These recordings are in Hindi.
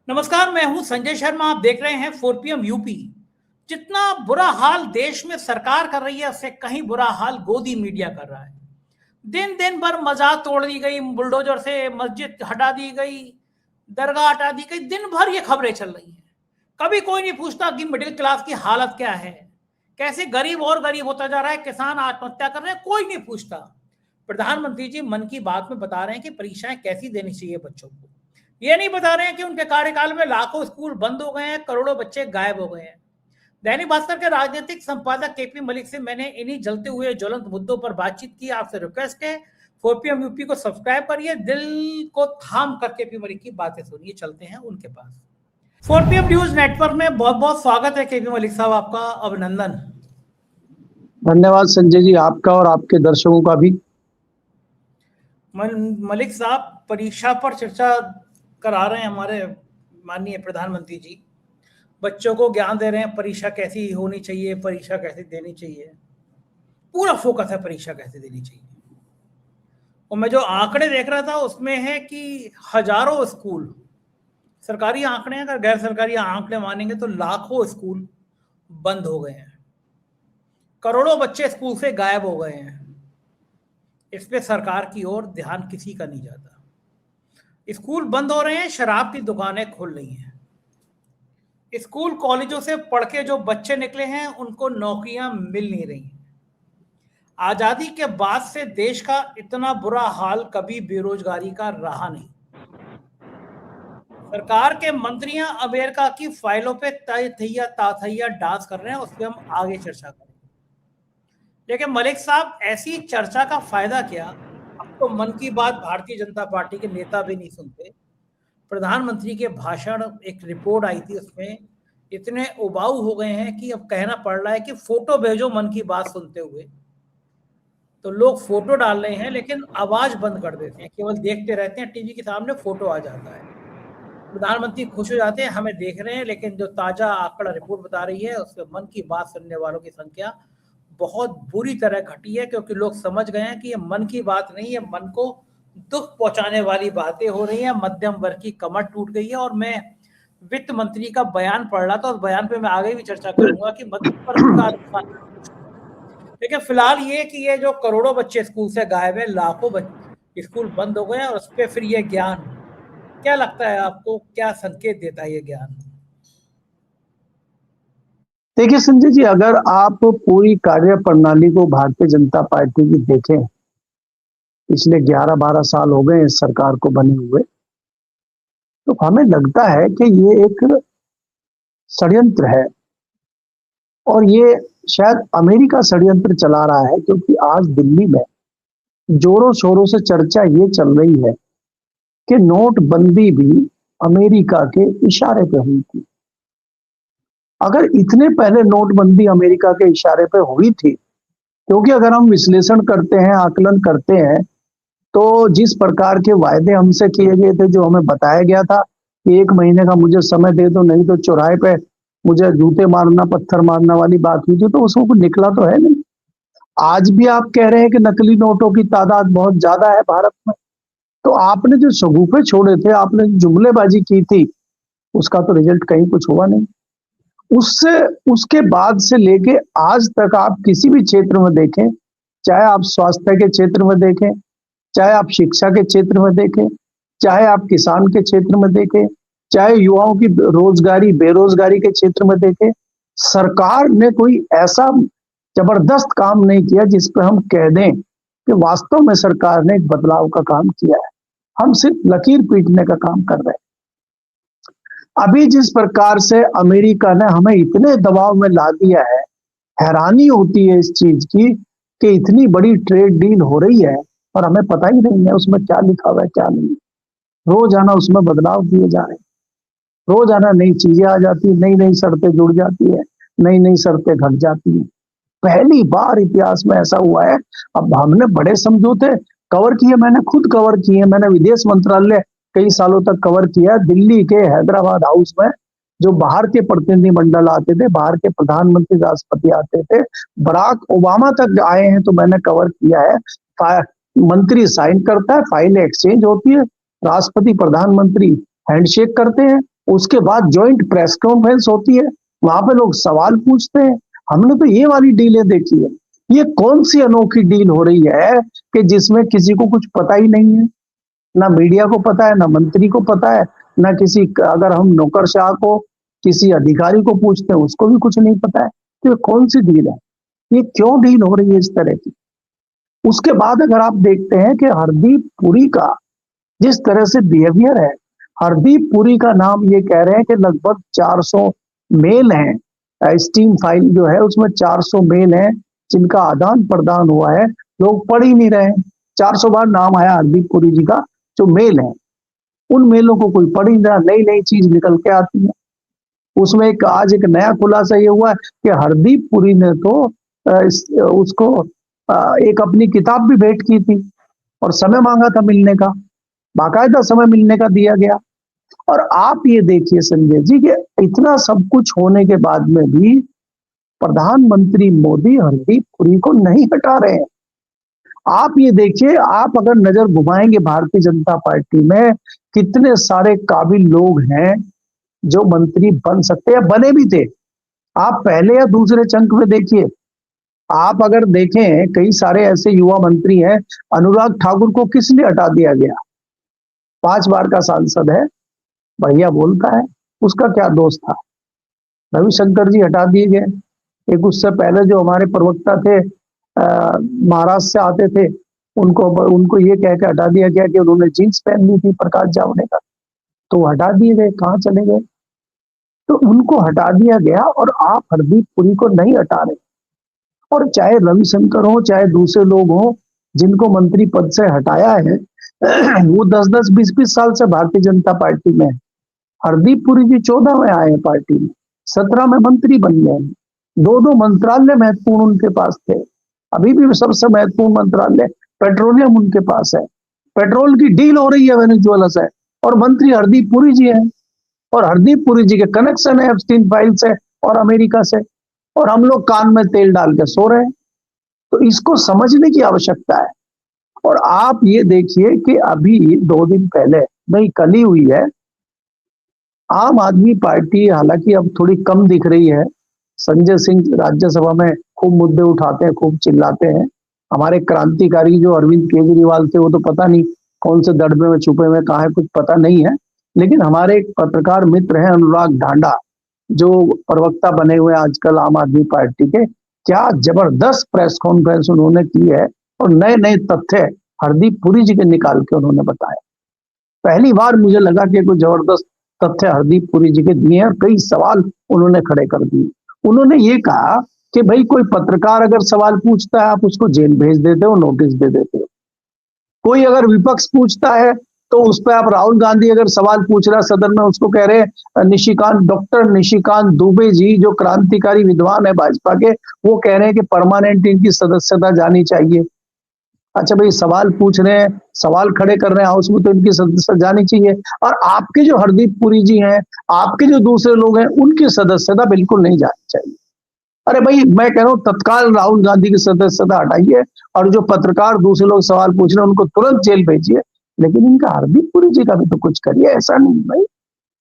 नमस्कार, मैं हूं संजय शर्मा। आप देख रहे हैं 4PM यूपी। जितना बुरा हाल देश में सरकार कर रही है, उससे कहीं बुरा हाल गोदी मीडिया कर रहा है। दिन दिन भर मजाक तोड़ दी गई, बुलडोजर से मस्जिद हटा दी गई, दरगाह हटा दी गई, दिन भर ये खबरें चल रही हैं। कभी कोई नहीं पूछता कि मिडिल क्लास की हालत क्या है, कैसे गरीब और गरीब होता जा रहा है, किसान आत्महत्या कर रहे हैं, कोई नहीं पूछता। प्रधानमंत्री जी मन की बात में बता रहे हैं कि परीक्षाएं कैसी देनी चाहिए बच्चों को। ये नहीं बता रहे हैं कि उनके कार्यकाल में लाखों स्कूल बंद हो गए हैं, करोड़ों बच्चे गायब हो गए हैं। दैनिक भास्कर के राजनीतिक संपादक केपी मलिक से मैंने इन्हीं जलते हुए ज्वलंत मुद्दों पर बातचीत की। आपसे रिक्वेस्ट है, 4PM यूपी को सब्सक्राइब करिए, दिल को थाम कर केपी मलिक की बातें सुनिए। चलते हैं उनके पास। 4PM न्यूज नेटवर्क में बहुत बहुत स्वागत है केपी मलिक साहब, आपका अभिनंदन। धन्यवाद संजय जी, आपका और आपके दर्शकों का भी। मलिक साहब, परीक्षा पर चर्चा करा रहे हैं हमारे माननीय प्रधानमंत्री जी। बच्चों को ज्ञान दे रहे हैं, परीक्षा कैसी होनी चाहिए, परीक्षा कैसे देनी चाहिए। पूरा फोकस है परीक्षा कैसे देनी चाहिए। और मैं जो आंकड़े देख रहा था उसमें है कि हजारों स्कूल, सरकारी आंकड़े, अगर गैर सरकारी आंकड़े मानेंगे तो लाखों स्कूल बंद हो गए हैं, करोड़ों बच्चे स्कूल से गायब हो गए हैं। इस पे सरकार की ओर ध्यान किसी का नहीं जाता। स्कूल बंद हो रहे हैं, शराब की दुकानें खुल रही हैं। स्कूल कॉलेजों से पढ़ के जो बच्चे निकले हैं उनको नौकरियां मिल नहीं रही। आजादी के बाद से देश का इतना बुरा हाल कभी बेरोजगारी का रहा नहीं। सरकार के मंत्रियां अमेरिका की फाइलों पे तैथैया ताथैया डांस कर रहे हैं, उस पर हम आगे चर्चा करेंगे। लेकिन मलिक साहब, ऐसी चर्चा का फायदा क्या? अब तो मन की बात भारतीय जनता पार्टी के नेता भी नहीं सुनते। प्रधानमंत्री के भाषण, एक रिपोर्ट आई थी, उसमें इतने उबाऊ हो गए हैं कि अब कहना पड़ रहा है कि फोटो भेजो मन की बात सुनते हुए। तो लोग फोटो डाल रहे हैं लेकिन आवाज बंद कर देते हैं, केवल देखते रहते हैं। टीवी के सामने फोटो आ जाता है, प्रधानमंत्री खुश हो जाते हैं, हमें देख रहे हैं। लेकिन जो ताजा आंकड़ा रिपोर्ट बता रही है उसमें मन की बात सुनने वालों की संख्या बहुत बुरी तरह घटी है, क्योंकि लोग समझ गए हैं कि ये मन की बात नहीं है, मन को दुख पहुंचाने वाली बातें हो रही हैं। मध्यम वर्ग की कमर टूट गई है। और मैं वित्त मंत्री का बयान पढ़ रहा था, उस बयान पे मैं आगे भी चर्चा करूंगा कि मध्यम वर्ग का नुकसान। लेकिन फिलहाल ये कि ये जो करोड़ों बच्चे स्कूल से गायब है, लाखों बच्चे स्कूल बंद हो गए हैं, और उस पर फिर ये ज्ञान, क्या लगता है आपको, क्या संकेत देता है ये ज्ञान? देखिए संजय जी, अगर आप पूरी कार्य प्रणाली को भारतीय जनता पार्टी की देखें, पिछले 11-12 साल हो गए इस सरकार को बने हुए, तो हमें लगता है कि ये एक षड्यंत्र है। और ये शायद अमेरिका षड्यंत्र चला रहा है, क्योंकि आज दिल्ली में जोरों शोरों से चर्चा ये चल रही है कि नोटबंदी भी अमेरिका के इशारे पे हुई थी। अगर इतने पहले नोटबंदी अमेरिका के इशारे पे हुई थी, क्योंकि अगर हम विश्लेषण करते हैं, आकलन करते हैं, तो जिस प्रकार के वायदे हमसे किए गए थे, जो हमें बताया गया था कि 1 महीने का मुझे समय दे दो, नहीं तो चौराहे पे मुझे जूते मारना, पत्थर मारना वाली बात हुई थी, तो उसको निकला तो है नहीं। आज भी आप कह रहे हैं कि नकली नोटों की तादाद बहुत ज्यादा है भारत में, तो आपने जो शगुफे छोड़े थे, आपने जुमलेबाजी की थी, उसका तो रिजल्ट कहीं कुछ हुआ नहीं। उसके बाद से लेके आज तक आप किसी भी क्षेत्र में देखें, चाहे आप स्वास्थ्य के क्षेत्र में देखें, चाहे आप शिक्षा के क्षेत्र में देखें, चाहे आप किसान के क्षेत्र में देखें, चाहे युवाओं की रोजगारी बेरोजगारी के क्षेत्र में देखें, सरकार ने कोई ऐसा जबरदस्त काम नहीं किया जिस पर हम कह दें कि वास्तव में सरकार ने एक बदलाव का काम किया है। हम सिर्फ लकीर पीटने का काम कर रहे हैं। अभी जिस प्रकार से अमेरिका ने हमें इतने दबाव में ला दिया है, हैरानी होती है इस चीज की कि इतनी बड़ी ट्रेड डील हो रही है और हमें पता ही नहीं है उसमें क्या लिखा हुआ है, क्या नहीं। रोजाना उसमें बदलाव किए जा रहे हैं, रोजाना नई चीजें आ जाती है, नई नई शर्तें जुड़ जाती है, नई नई शर्तें घट जाती है। पहली बार इतिहास में ऐसा हुआ है। अब हमने बड़े समझौते कवर किए, मैंने खुद कवर किए, मैंने विदेश मंत्रालय कई सालों तक कवर किया। दिल्ली के हैदराबाद हाउस में जो बाहर के प्रतिनिधि मंडल आते थे, बाहर के प्रधानमंत्री राष्ट्रपति आते थे, बराक ओबामा तक आए हैं, तो मैंने कवर किया है। मंत्री साइन करता है, फाइलें एक्सचेंज होती है, राष्ट्रपति प्रधानमंत्री हैंडशेक करते हैं, उसके बाद ज्वाइंट प्रेस कॉन्फ्रेंस होती है, वहां पे लोग सवाल पूछते हैं। हमने तो ये वाली डीलें देखी है। ये कौन सी अनोखी डील हो रही है कि जिसमें किसी को कुछ पता ही नहीं है, ना मीडिया को पता है, ना मंत्री को पता है, ना किसी, अगर हम नौकरशाह को, किसी अधिकारी को पूछते हैं उसको भी कुछ नहीं पता है। तो ये कौन सी डील है, ये क्यों डील हो रही है इस तरह की। उसके बाद अगर आप देखते हैं कि हरदीप पुरी का जिस तरह से बिहेवियर है, हरदीप पुरी का नाम ये कह रहे हैं कि लगभग 400 मेल हैं, स्टीम फाइल जो है उसमें 400 मेल हैं जिनका आदान प्रदान हुआ है, लोग पढ़ ही नहीं रहे हैं। 400 बार नाम आया हरदीप पुरी जी का, जो मेल है उन मेलों को कोई पढ़ ही नहीं रहा, नई नई चीज निकल के आती है। उसमें आज एक नया खुलासा ये हुआ है कि हरदीप पुरी ने तो उसको एक अपनी किताब भी भेंट की थी और समय मांगा था मिलने का, बाकायदा समय मिलने का दिया गया। और आप ये देखिए संजय जी कि इतना सब कुछ होने के बाद में भी प्रधानमंत्री मोदी हरदीप पुरी को नहीं हटा रहे हैं। आप ये देखिए, आप अगर नजर घुमाएंगे भारतीय जनता पार्टी में कितने सारे काबिल लोग हैं जो मंत्री बन सकते हैं, बने भी थे। आप पहले या दूसरे चंक में देखिए, आप अगर देखें कई सारे ऐसे युवा मंत्री हैं। अनुराग ठाकुर को किसने हटा दिया गया? 5 बार का सांसद है, बढ़िया बोलता है, उसका क्या दोष था? रविशंकर जी हटा दिए गए। एक उससे पहले जो हमारे प्रवक्ता थे, महाराष्ट्र से आते थे, उनको ये कह के हटा दिया गया कि उन्होंने जीन्स पहन ली थी, प्रकाश जावड़ेकर, तो वो हटा दिए गए। कहाँ चले गए? तो उनको हटा दिया गया और आप हरदीप पुरी को नहीं हटा रहे। और चाहे रविशंकर हो चाहे दूसरे लोग हो जिनको मंत्री पद से हटाया है, वो 10-10, 20-20 साल से भारतीय जनता पार्टी में है। हरदीप पुरी जी 14 में आए हैं पार्टी में, 17 में मंत्री बन गए। 2 मंत्रालय महत्वपूर्ण उनके पास थे। अभी भी सबसे महत्वपूर्ण मंत्रालय पेट्रोलियम उनके पास है। पेट्रोल की डील हो रही है वेनेजुएला से, और मंत्री हरदीप पुरी जी हैं। और हरदीप पुरी जी के कनेक्शन है एप्स्टीन फाइल से और अमेरिका से, और हम लोग कान में तेल डाल के सो रहे हैं। तो इसको समझने की आवश्यकता है। और आप ये देखिए कि अभी 2 दिन पहले, नहीं कल ही हुई है, आम आदमी पार्टी हालांकि अब थोड़ी कम दिख रही है। संजय सिंह राज्यसभा में खूब मुद्दे उठाते हैं, खूब चिल्लाते हैं। हमारे क्रांतिकारी जो अरविंद केजरीवाल थे वो तो पता नहीं कौन से दड़बे में छुपे हुए कहाँ है, कुछ पता नहीं है। लेकिन हमारे एक पत्रकार मित्र हैं अनुराग ढांडा, जो प्रवक्ता बने हुए आजकल आम आदमी पार्टी के, क्या जबरदस्त प्रेस कॉन्फ्रेंस उन्होंने की है और नए नए तथ्य हरदीप पुरी जी के निकाल के उन्होंने बताया। पहली बार मुझे लगा कि कोई जबरदस्त तथ्य हरदीप पुरी जी के दिए और कई सवाल उन्होंने खड़े कर दिए। उन्होंने ये कहा कि भाई कोई पत्रकार अगर सवाल पूछता है आप उसको जेल भेज देते हो, नोटिस दे देते हो। कोई अगर विपक्ष पूछता है तो उस पर आप, राहुल गांधी अगर सवाल पूछ रहा है सदन में, उसको कह रहे हैं डॉक्टर निशिकांत दुबे जी जो क्रांतिकारी विद्वान है भाजपा के, वो कह रहे हैं कि परमानेंट इनकी सदस्यता जानी चाहिए। अच्छा भाई, सवाल पूछ रहे हैं, सवाल खड़े कर रहे हैं हाउस में, तो इनकी सदस्यता जानी चाहिए। और आपके जो हरदीप पुरी जी हैं, आपके जो दूसरे लोग हैं, उनकी सदस्यता बिल्कुल नहीं जानी चाहिए। अरे भाई, मैं कह रहा हूँ तत्काल राहुल गांधी की सदस्यता हटाइए और जो पत्रकार दूसरे लोग सवाल पूछ रहे हैं उनको तुरंत जेल भेजिए। लेकिन इनका हरदीप पुरी जी का भी तो कुछ करिए। ऐसा नहीं भाई,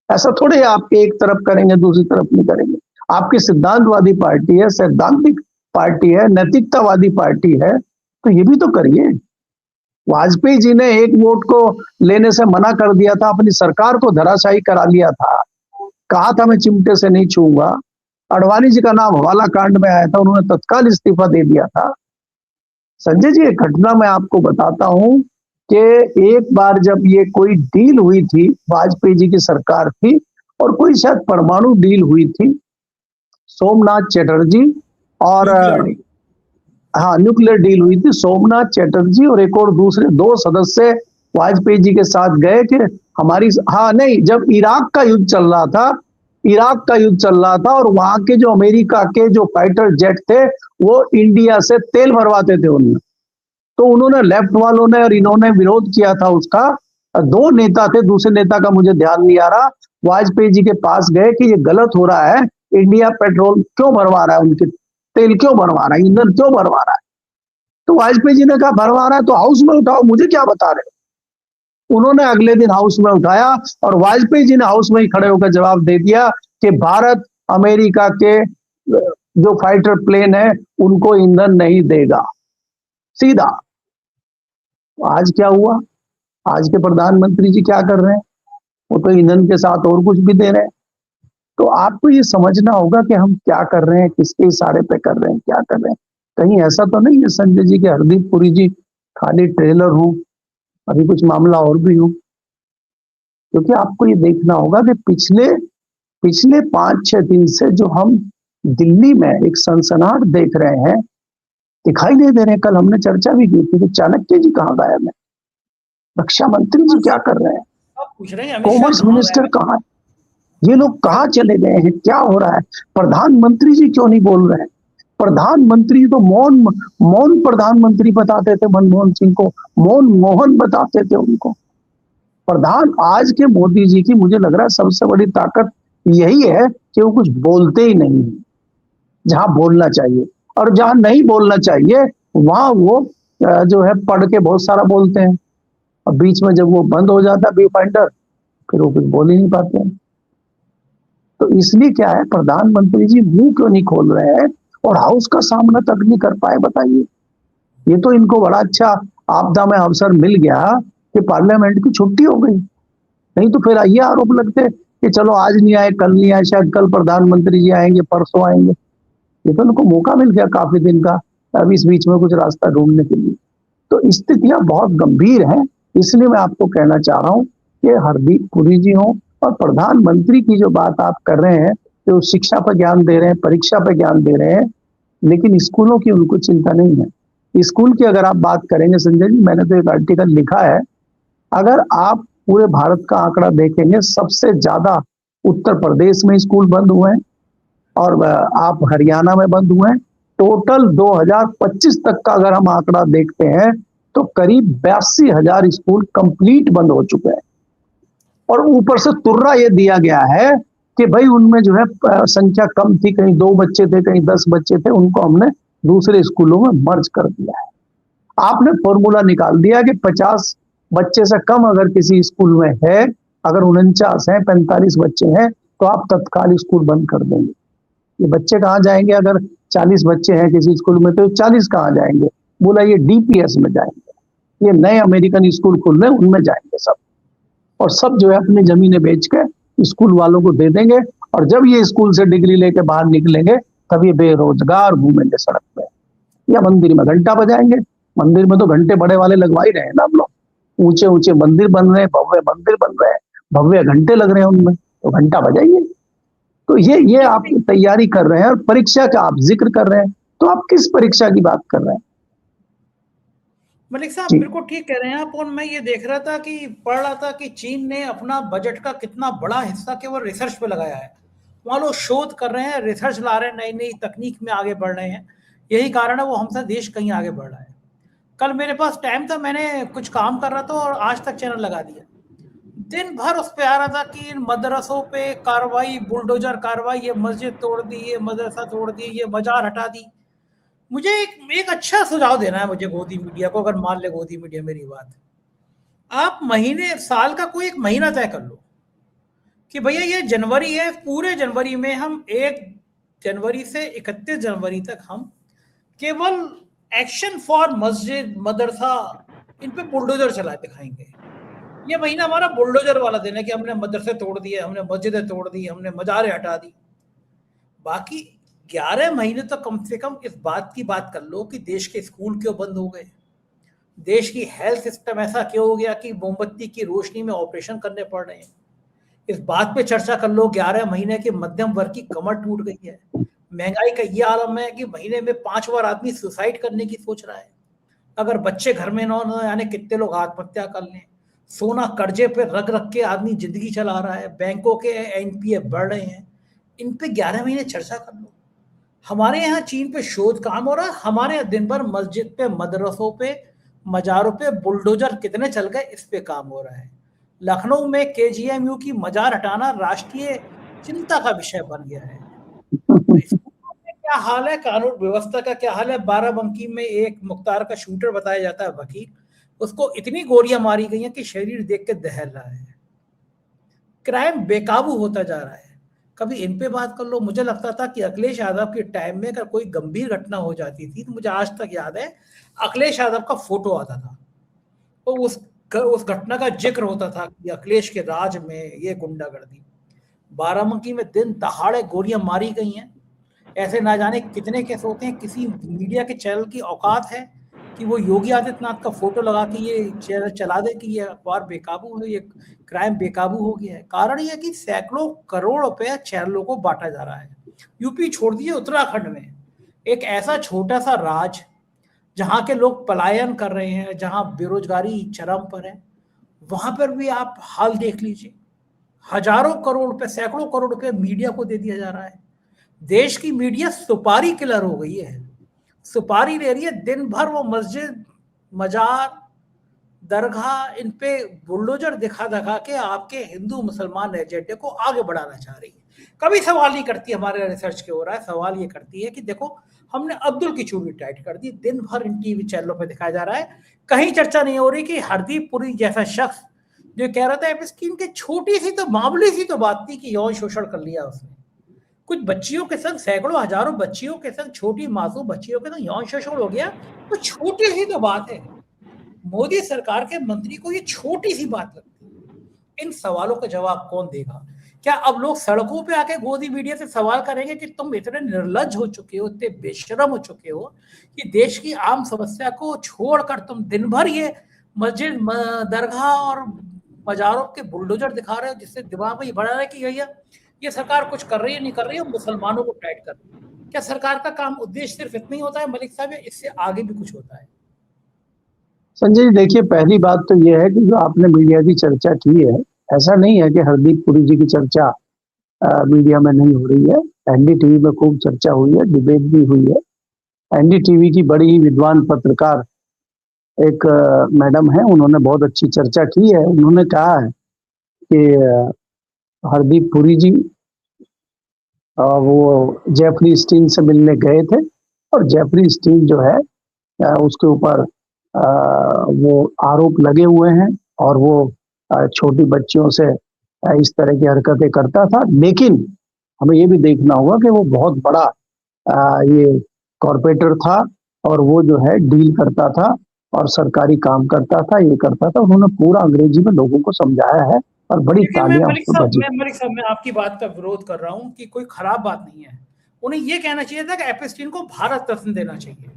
ऐसा थोड़े आपके एक तरफ करेंगे दूसरी तरफ नहीं करेंगे। आपकी सिद्धांतवादी पार्टी है, सैद्धांतिक पार्टी है, नैतिकतावादी पार्टी है, तो ये भी तो करिए। वाजपेयी जी ने 1 वोट को लेने से मना कर दिया था, अपनी सरकार को धराशायी करा लिया था, कहा था मैं चिमटे से नहीं छूंगा। अडवाणी जी का नाम हवाला कांड में आया था, उन्होंने तत्काल इस्तीफा दे दिया था। संजय जी, एक घटना मैं आपको बताता हूं कि एक बार जब ये कोई डील हुई थी, वाजपेयी जी की सरकार थी और कोई शायद परमाणु डील हुई थी, सोमनाथ चटर्जी और हाँ, न्यूक्लियर डील हुई थी। सोमनाथ चटर्जी और एक और दूसरे 2 सदस्य वाजपेयी जी के साथ गए कि हमारी, हाँ नहीं, जब इराक का युद्ध चल रहा था और वहां के जो अमेरिका के जो फाइटर जेट थे वो इंडिया से तेल भरवाते थे उनमें, तो उन्होंने, लेफ्ट वालों ने और इन्होंने विरोध किया था उसका। 2 नेता थे, दूसरे नेता का मुझे ध्यान नहीं आ रहा, वाजपेयी जी के पास गए कि ये गलत हो रहा है, इंडिया पेट्रोल क्यों भरवा रहा है, उनके तेल क्यों भरवा रहा है, ईंधन क्यों भरवा रहा है। तो वाजपेयी जी ने कहा भरवा रहा है तो हाउस में उठाओ, मुझे क्या बता रहे हो। उन्होंने अगले दिन हाउस में उठाया और वाजपेयी जी ने हाउस में ही खड़े होकर जवाब दे दिया कि भारत अमेरिका के जो फाइटर प्लेन है उनको ईंधन नहीं देगा, सीधा। आज क्या हुआ? आज के प्रधानमंत्री जी क्या कर रहे हैं? वो तो ईंधन के साथ और कुछ भी दे रहे हैं। तो आपको ये समझना होगा कि हम क्या कर रहे हैं, किसके इशारे पे कर रहे हैं, क्या कर रहे हैं। कहीं ऐसा तो नहीं है संजय जी के हरदीप पुरी जी खाली ट्रेलर हो, अभी कुछ मामला और भी हो। क्योंकि आपको ये देखना होगा कि पिछले पिछले 5-6 दिन से जो हम दिल्ली में एक सनसनाहट देख रहे हैं, दिखाई नहीं दे रहे हैं। कल हमने चर्चा भी की थी कि चाणक्य जी कहाँ गायब है, रक्षा मंत्री जी क्या कर रहे हैं, आप पूछ रहे हैं अमित शाह कॉमर्स कहाँ मिनिस्टर गायब है? कहाँ है, ये लोग कहाँ चले गए हैं, क्या हो रहा है? प्रधानमंत्री जी क्यों नहीं बोल रहे हैं? प्रधानमंत्री तो मौन मौन प्रधानमंत्री बताते थे मनमोहन सिंह को, मौन मोहन बताते थे उनको। प्रधान आज के मोदी जी की मुझे लग रहा है सबसे बड़ी ताकत यही है कि वो कुछ बोलते ही नहीं है जहां बोलना चाहिए, और जहां नहीं बोलना चाहिए वहां वो जो है पढ़ के बहुत सारा बोलते हैं, और बीच में जब वो बंद हो जाता है व्यू फाइंडर, फिर वो कुछ बोल ही नहीं पाते हैं। तो इसलिए क्या है, प्रधानमंत्री जी मुंह क्यों नहीं खोल रहे हैं और हाउस का सामना तक नहीं कर पाए, बताइए। ये तो इनको बड़ा अच्छा आपदा में अवसर मिल गया कि पार्लियामेंट की छुट्टी हो गई, नहीं तो फिर ये आरोप लगते कि चलो आज नहीं आए, कल नहीं आए, शायद कल प्रधानमंत्री जी आएंगे, परसों आएंगे। ये तो उनको मौका मिल गया काफी दिन का अब इस बीच में कुछ रास्ता ढूंढने के लिए। तो स्थितियां बहुत गंभीर हैं। इसलिए मैं आपको कहना चाह रहा हूं कि हरदीप पुरी जी हो और प्रधानमंत्री की जो बात आप कर रहे हैं कि वो शिक्षा पर ज्ञान दे रहे हैं, परीक्षा पर ज्ञान दे रहे हैं, लेकिन स्कूलों की उनको चिंता नहीं है। स्कूल की अगर आप बात करेंगे संजय जी, मैंने तो एक आर्टिकल लिखा है, अगर आप पूरे भारत का आंकड़ा देखेंगे सबसे ज्यादा उत्तर प्रदेश में स्कूल बंद हुए हैं और आप हरियाणा में बंद हुए हैं। टोटल 2025 तक का अगर हम आंकड़ा देखते हैं तो करीब 82,000 स्कूल कंप्लीट बंद हो चुके हैं, और ऊपर से तुर्रा ये दिया गया है कि भाई उनमें जो है संख्या कम थी, कहीं 2 बच्चे थे, कहीं 10 बच्चे थे, उनको हमने दूसरे स्कूलों में मर्ज कर दिया है। आपने फॉर्मूला निकाल दिया कि 50 बच्चे से कम अगर किसी स्कूल में है, अगर 49 है, 45 बच्चे हैं, तो आप तत्काल स्कूल बंद कर देंगे। ये बच्चे कहाँ जाएंगे? अगर 40 बच्चे हैं किसी स्कूल में तो 40 कहाँ जाएंगे? बोला ये डीपीएस में जाएंगे, ये नए अमेरिकन स्कूल खुल रहे हैं उनमें जाएंगे सब, और सब जो है अपनी जमीनें बेच के स्कूल वालों को दे देंगे, और जब ये स्कूल से डिग्री लेके बाहर निकलेंगे तब ये बेरोजगार घूमेंगे सड़क पे, या मंदिर में घंटा बजाएंगे। मंदिर में तो घंटे बड़े वाले लगवा ही रहे हैं ना हम लोग, ऊंचे ऊंचे मंदिर बन रहे हैं, भव्य मंदिर बन रहे हैं, भव्य घंटे लग रहे हैं उनमें, तो घंटा बजाइए। तो ये आप तैयारी कर रहे हैं, और परीक्षा का आप जिक्र कर रहे हैं, तो आप किस परीक्षा की बात कर रहे हैं? मलिक साहब जी बिल्कुल ठीक कह रहे हैं आप। और मैं ये देख रहा था कि पढ़ रहा था कि चीन ने अपना बजट का कितना बड़ा हिस्सा केवल रिसर्च पे लगाया है। वहाँ लोग शोध कर रहे हैं, रिसर्च ला रहे हैं, नई नई तकनीक में आगे बढ़ रहे हैं। यही कारण है वो हमसे देश कहीं आगे बढ़ रहा है। कल मेरे पास टाइम था, मैंने कुछ काम कर रहा था और आज तक चैनल लगा दिया। दिन भर उस पे आ रहा था कि इन मदरसों पे कार्रवाई, बुलडोजर कार्रवाई, ये मस्जिद तोड़ दी, ये मदरसा तोड़ दी, ये मजार हटा दी। मुझे एक अच्छा सुझाव देना है मुझे गोदी मीडिया को, अगर मान ले गोदी मीडिया मेरी बात। आप महीने, साल का कोई एक महीना तय कर लो कि भैया ये जनवरी है, पूरे जनवरी में हम 1 जनवरी से 31 जनवरी तक हम केवल एक्शन फॉर मस्जिद, मदरसा, इन पे बुलडोजर चला दिखाएंगे। ये महीना हमारा बुलडोजर वाला दिन है कि हमने मदरसे तोड़ दिए, हमने मस्जिदें तोड़ दी, हमने मजारें हटा दी। बाकी 11 महीने तो कम से कम इस बात की बात कर लो कि देश के स्कूल क्यों बंद हो गए, देश की हेल्थ सिस्टम ऐसा क्यों हो गया कि मोमबत्ती की रोशनी में ऑपरेशन करने पड़ रहे हैं। इस बात पे चर्चा कर लो। 11 महीने के मध्यम वर्ग की कमर टूट गई है। महंगाई का ये आलम है कि महीने में 5 बार आदमी सुसाइड करने की सोच रहा है। अगर बच्चे घर में ना हो, यानी कितने लोग आत्महत्या कर लें। सोना कर्जे पे रख रख के आदमी जिंदगी चला रहा है। बैंकों के एनपीए बढ़ रहे हैं। इन पे 11 महीने चर्चा कर लो। हमारे यहाँ चीन पे शोध काम हो रहा है, हमारे यहाँ दिन भर मस्जिद पे, मदरसों पे, मजारों पे बुलडोजर कितने चल गए इस पे काम हो रहा है। लखनऊ में केजीएमयू की मजार हटाना राष्ट्रीय चिंता का विषय बन गया है। तो स्कूलों में क्या हाल है, कानून व्यवस्था का क्या हाल है। बाराबंकी में एक मुख्तार का शूटर बताया जाता है वकील, उसको इतनी गोलियां मारी गई हैं कि शरीर देख के दहल रहा है। क्राइम बेकाबू होता जा रहा है। कभी इन पे बात कर लो। मुझे लगता था कि अखिलेश यादव के टाइम में अगर कोई गंभीर घटना हो जाती थी तो मुझे आज तक याद है अखिलेश यादव का फोटो आता था, तो उस घटना का जिक्र होता था कि अखिलेश के राज में ये गुंडागर्दी। बाराबंकी में दिन दहाड़े गोलियां मारी गई हैं। ऐसे ना जाने कितने केस होते हैं। किसी मीडिया के चैनल की औकात है कि वो योगी आदित्यनाथ का फोटो लगा के ये चैनल चला दे कि ये अखबार बेकाबू है, ये क्राइम बेकाबू हो गया है। कारण ये कि सैकड़ों करोड़ रुपए चैनलों को बांटा जा रहा है। यूपी छोड़ दिए, उत्तराखंड में एक ऐसा छोटा सा राज जहां के लोग पलायन कर रहे हैं, जहां बेरोजगारी चरम पर है, वहां पर भी आप हाल देख लीजिए। हजारों करोड़ रुपए, सैकड़ों करोड़ रुपए मीडिया को दे दिया जा रहा है। देश की मीडिया सुपारी किलर हो गई है। सुपारी ले रही है दिन भर। वो मस्जिद, मजार, दरगाह, इन पे बुलडोजर दिखा दिखा के आपके हिंदू मुसलमान एजेंडे को आगे बढ़ाना चाह रही है। कभी सवाल नहीं करती, हमारे रिसर्च के हो रहा है, सवाल ये करती है कि देखो हमने अब्दुल की चूड़ी टाइट कर दी, दिन भर इन टीवी चैनलों पे दिखाया जा रहा है। कहीं चर्चा नहीं हो रही कि हरदीप पुरी जैसा शख्स जो कह रहा था एपस्टीन के छोटी सी तो मामूली सी तो बात थी कि यौन शोषण कर लिया उसने, कुछ बच्चियों के संग, सैकड़ों हजारों बच्चियों के संग, छोटी मासूम बच्चियों के संग यौन शोषण हो गया, तो छोटी सी तो बात है। मोदी सरकार के मंत्री को ये छोटी सी बात लगती है। इन सवालों का जवाब कौन देगा? क्या अब लोग सड़कों पे आके गोदी मीडिया से सवाल करेंगे कि तुम इतने निर्लज्ज हो चुके हो, इतने बेशरम हो चुके हो कि देश की आम समस्या को छोड़कर तुम दिन भर ये मस्जिद, दरगाह और मजारों के बुलडोजर दिखा रहे हो, जिससे दिमाग में ये बढ़ा रहा है कि भैया ये सरकार कुछ कर रही है, नहीं कर रही है, मुसलमानों को टाइट कर रही है। क्या सरकार का काम उद्देश्य सिर्फ इतना ही होता है मलिक साहब, या इससे आगे भी कुछ होता है? संजय जी देखिए, पहली बात तो यह है कि जो आपने मीडिया की चर्चा की है, ऐसा नहीं है कि हरदीप पुरी जी की चर्चा मीडिया में नहीं हो रही है। एनडीटीवी में खूब चर्चा हुई है, डिबेट भी हुई है। एनडीटीवी की बड़ी ही विद्वान पत्रकार एक मैडम है, उन्होंने बहुत अच्छी चर्चा की है। उन्होंने कहा है कि हरदीप पुरी जी वो जेफरी स्टीन से मिलने गए थे और जेफरी स्टीन जो है उसके ऊपर वो आरोप लगे हुए हैं और वो छोटी बच्चियों से इस तरह की हरकतें करता था। लेकिन हमें ये भी देखना होगा कि वो बहुत बड़ा ये कॉर्पोरेटर था और वो जो है डील करता था और सरकारी काम करता था, ये करता था। उन्होंने पूरा अंग्रेजी में लोगों को समझाया है और बड़ी तालियां उसको बजी। मलिक साहब, मैं आपकी बात का विरोध कर रहा हूं कि कोई खराब बात नहीं है। उन्हें ये कहना चाहिए था कि एपस्टीन को भारत रत्न देना चाहिए।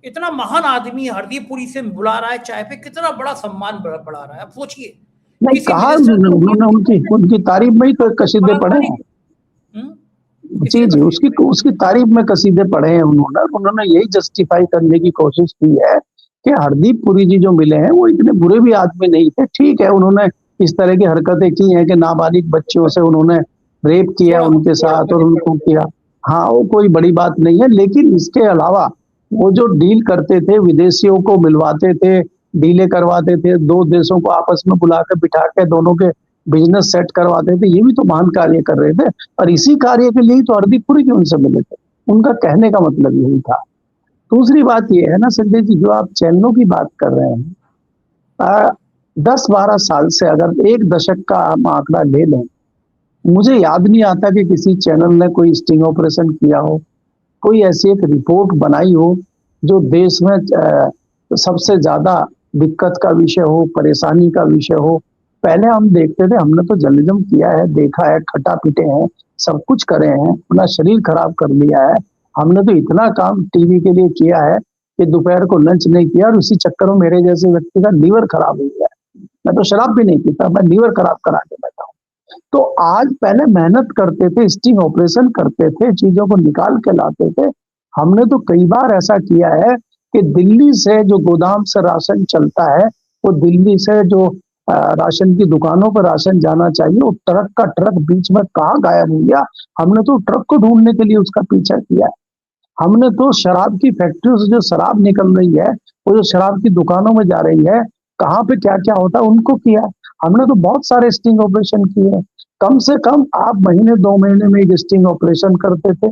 इतना महान आदमी हरदीप पुरी से बुला रहा है चाय पे, कितना बड़ा सम्मान बढ़ा रहा है। आप सोचिए, नहीं कहा उन्होंने, उनकी तारीफ में ही तो कसीदे पढ़े हैं। जी जी, उसकी तारीफ में कसीदे पढ़े हैं उन्होंने यही जस्टिफाई करने की कोशिश की है कि हरदीप पुरी जी जो मिले हैं वो इतने बुरे भी आदमी नहीं थे। ठीक है, उन्होंने इस तरह की हरकतें की हैं कि नाबालिग बच्चियों से उन्होंने रेप किया उनके साथ और उनको किया। हाँ, वो कोई बड़ी बात नहीं है। लेकिन इसके अलावा वो जो डील करते थे, विदेशियों को मिलवाते थे, डीलें करवाते थे, दो देशों को आपस में बुला कर बिठा के दोनों के बिजनेस सेट करवाते थे, ये भी तो महान कार्य कर रहे थे। और इसी कार्य के लिए तो हरदीप पुरी जी उनसे मिले थे। उनका कहने का मतलब यही था। दूसरी बात ये है ना संजय जी, जो आप चैनलों की बात कर रहे हैं, 10-12 साल से अगर एक दशक का हम आंकड़ा ले लें, मुझे याद नहीं आता कि किसी चैनल ने कोई स्टिंग ऑपरेशन किया हो, कोई ऐसी एक रिपोर्ट बनाई हो जो देश में सबसे ज्यादा दिक्कत का विषय हो, परेशानी का विषय हो। पहले हम देखते थे, हमने तो जर्नलिज्म किया है, देखा है, खटा पीटे हैं, सब कुछ करे हैं, अपना शरीर खराब कर लिया है। हमने तो इतना काम टीवी के लिए किया है कि दोपहर को लंच नहीं किया और उसी चक्कर में मेरे जैसे व्यक्ति का लीवर खराब हो गया। मैं तो शराब भी नहीं पीता, मैं लीवर खराब करा के बैठा हूँ। तो आज पहले मेहनत करते थे, स्टिंग ऑपरेशन करते थे, चीजों को निकाल के लाते थे। हमने तो कई बार ऐसा किया है कि दिल्ली से जो गोदाम से राशन चलता है, वो दिल्ली से जो राशन की दुकानों पर राशन जाना चाहिए, वो ट्रक का ट्रक बीच में कहाँ गायब हो गया। हमने तो ट्रक को ढूंढने के लिए उसका पीछा किया। हमने तो शराब की फैक्ट्रियों से जो शराब निकल रही है, वो जो शराब की दुकानों में जा रही है, कहाँ पे क्या क्या होता है उनको किया। हमने तो बहुत सारे स्टिंग ऑपरेशन किए। कम से कम आप महीने 2 महीने में एक स्टिंग ऑपरेशन करते थे।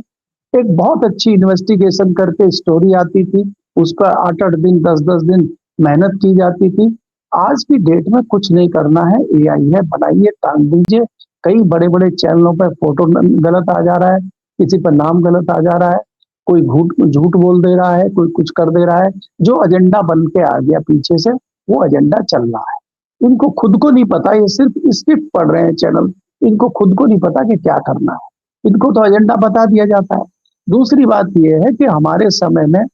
एक बहुत अच्छी इन्वेस्टिगेशन करके स्टोरी आती थी, उस पर 8-8 दिन 10-10 दिन मेहनत की जाती थी। आज की डेट में कुछ नहीं करना है, एआई है, बनाइए, टांग दीजिए। कई बड़े-बड़े चैनलों पे फोटो गलत आ जा रहा है, किसी पर नाम गलत आ जा रहा है, कोई झूठ बोल दे रहा है, कोई कुछ कर दे रहा है। जो एजेंडा बन के आ गया पीछे से, वो एजेंडा चल रहा है। इनको खुद को नहीं पता, ये सिर्फ स्क्रिप्ट पढ़ रहे हैं चैनल। इनको खुद को नहीं पता कि क्या करना है। इनको तो एजेंडा बता दिया जाता है। दूसरी बात ये है कि हमारे समय में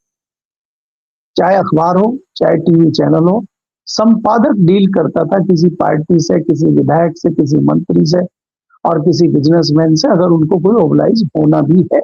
चाहे अखबार हो, चाहे टीवी चैनल हो, संपादक डील करता था किसी पार्टी से, किसी विधायक से, किसी मंत्री से और किसी बिजनेसमैन से। अगर उनको कोई मोबिलाइज होना भी है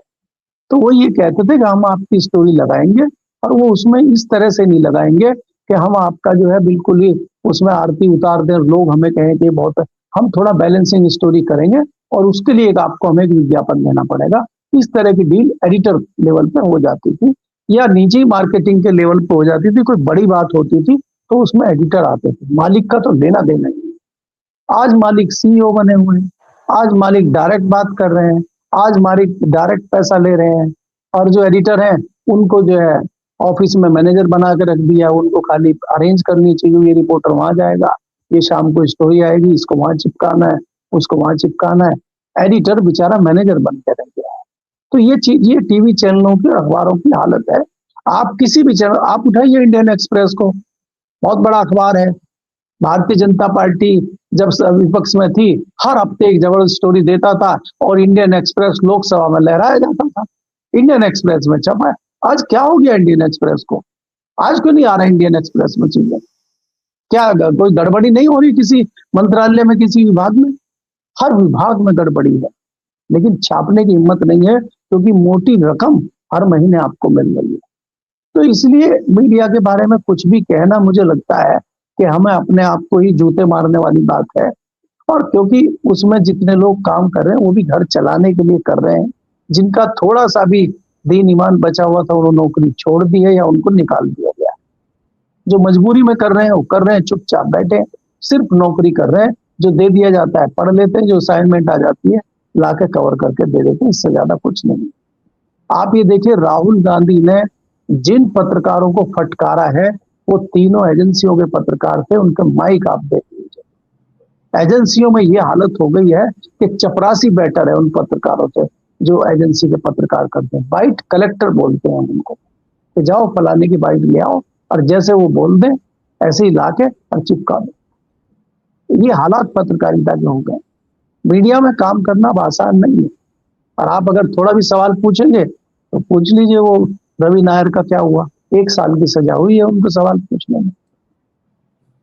तो वो ये कहते थे कि हम आपकी स्टोरी लगाएंगे, और वो उसमें इस तरह से नहीं लगाएंगे कि हम आपका जो है बिल्कुल ही उसमें आरती उतार दें, लोग हमें कहें कि बहुत, हम थोड़ा बैलेंसिंग स्टोरी करेंगे और उसके लिए आपको हमें एक विज्ञापन देना पड़ेगा। इस तरह की डील एडिटर लेवल पे हो जाती थी या निजी मार्केटिंग के लेवल पे हो जाती थी। कोई बड़ी बात होती थी तो उसमें एडिटर आते थे। मालिक का तो लेना देना ही है। आज मालिक सीईओ बने हुए हैं, आज मालिक डायरेक्ट बात कर रहे हैं, आज मालिक डायरेक्ट पैसा ले रहे हैं, और जो एडिटर हैं उनको जो है ऑफिस में मैनेजर बना के रख दिया। उनको खाली अरेंज करनी चाहिए, ये रिपोर्टर वहां जाएगा, ये शाम को स्टोरी आएगी, इसको वहां चिपकाना है, उसको वहां चिपकाना है। एडिटर बेचारा मैनेजर बन के रह गया है। तो ये चीज, ये टीवी चैनलों की, अखबारों की हालत है। आप किसी भी चैनल, आप उठाइए इंडियन एक्सप्रेस को, बहुत बड़ा अखबार है। भारतीय जनता पार्टी जब विपक्ष में थी, हर हफ्ते एक जबरदस्त स्टोरी देता था और इंडियन एक्सप्रेस लोकसभा में लहराया जाता था। इंडियन एक्सप्रेस में छपा है। आज क्या हो गया इंडियन एक्सप्रेस को? आज क्यों नहीं आ रहा इंडियन एक्सप्रेस में चीजें? क्या कोई गड़बड़ी नहीं हो रही किसी मंत्रालय में, किसी विभाग में? हर विभाग में गड़बड़ी है, लेकिन छापने की हिम्मत नहीं है क्योंकि मोटी रकम हर महीने आपको मिल रही है। तो इसलिए मीडिया के बारे में कुछ भी कहना, मुझे लगता है कि हमें अपने आप को ही जूते मारने वाली बात है। और क्योंकि उसमें जितने लोग काम कर रहे हैं वो भी घर चलाने के लिए कर रहे हैं। जिनका थोड़ा सा भी दीन ईमान बचा हुआ था, उन्होंने नौकरी छोड़ दी है या उनको निकाल दिया गया। जो मजबूरी में कर रहे हैं वो कर रहे हैं, चुपचाप बैठे सिर्फ नौकरी कर रहे हैं। जो दे दिया जाता है पढ़ लेते हैं, जो असाइनमेंट आ जाती है ला के कवर करके दे देते हैं, इससे ज्यादा कुछ नहीं। आप ये देखिए, राहुल गांधी ने जिन पत्रकारों को फटकारा है वो तीनों एजेंसियों के पत्रकार थे। उनके माइक आप देख लीजिए। एजेंसियों में ये हालत हो गई है कि चपरासी बेटर है उन पत्रकारों से जो एजेंसी के पत्रकार करते हैं। बाइट कलेक्टर बोलते हैं उनको कि जाओ फलाने की बाइट ले आओ, और जैसे वो बोल दें ऐसे ही ला के और चिपका दो। ये हालात पत्रकारिता के हो गए। मीडिया में काम करना अब आसान नहीं है। और आप अगर थोड़ा भी सवाल पूछेंगे तो पूछ लीजिए, वो रवि नायर का क्या हुआ? 1 साल की सजा हुई है उनको सवाल पूछने में।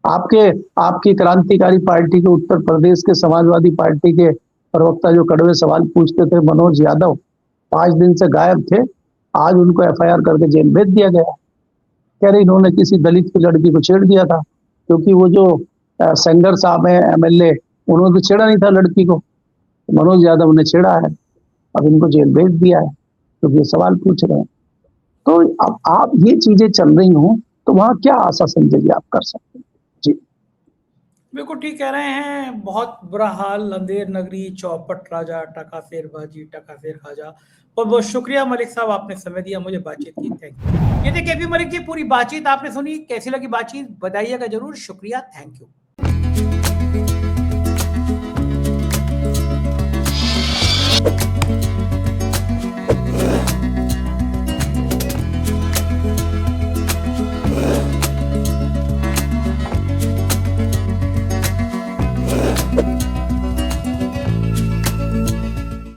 आपकी क्रांतिकारी पार्टी के, उत्तर प्रदेश के समाजवादी पार्टी के प्रवक्ता जो कड़वे सवाल पूछते थे, मनोज यादव, 5 दिन से गायब थे। आज उनको एफआईआर करके जेल भेज दिया गया। कह रहे इन्होंने किसी दलित की लड़की को छेड़ दिया था, क्योंकि वो जो सेंगर साहब है एमएलए, उन्होंने तो छेड़ा नहीं था लड़की को, मनोज यादव ने छेड़ा है। अब इनको जेल भेज दिया है क्योंकि ये सवाल पूछ रहे हैं। तो अब आप ये चीजें चल रही हो तो वहां क्या आशा संजय जी आप कर सकते हैं? जी बिल्कुल ठीक कह रहे हैं। बहुत बुरा हाल, अंधेर नगरी, चौपट राजा, टका शेर बाजी, टका शेर खाजा। बहुत बहुत शुक्रिया मलिक साहब, आपने समय दिया, मुझे बातचीत की। Thank you. ये देखिए केपी मलिक जी, पूरी बातचीत आपने सुनी। कैसी लगी बातचीत बताइएगा जरूर। शुक्रिया, थैंक यू।